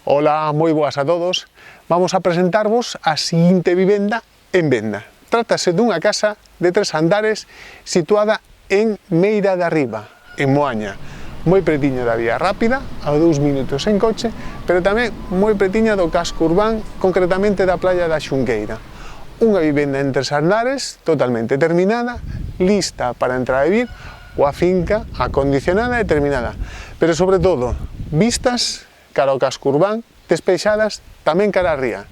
Ola, moi boas a todos. Vamos a presentarvos a seguinte vivenda en venda. Trátase dunha casa de 3 andares situada en Meira de Arriba, en Moaña. Moi pretiña da vía rápida, a 2 minutos en coche, pero tamén moi pretiña do casco urbán, concretamente da playa da Xunqueira. Unha vivenda en 3 andares, totalmente terminada, lista para entrar a vivir, coa finca acondicionada e terminada. Pero sobre todo, vistas cara ao casco urbán, despexadas tamén cara a ría.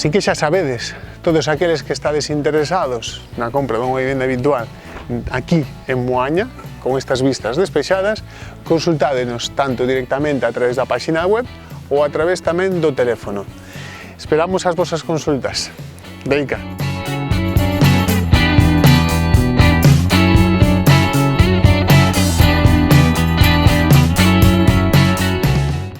Así que xa sabedes, todos aqueles que estades interesados na compra dunha vivenda habitual aquí en Moaña, con estas vistas despexadas, consultádenos tanto directamente a través da página web ou a través tamén do teléfono. Esperamos as vosas consultas. Veica!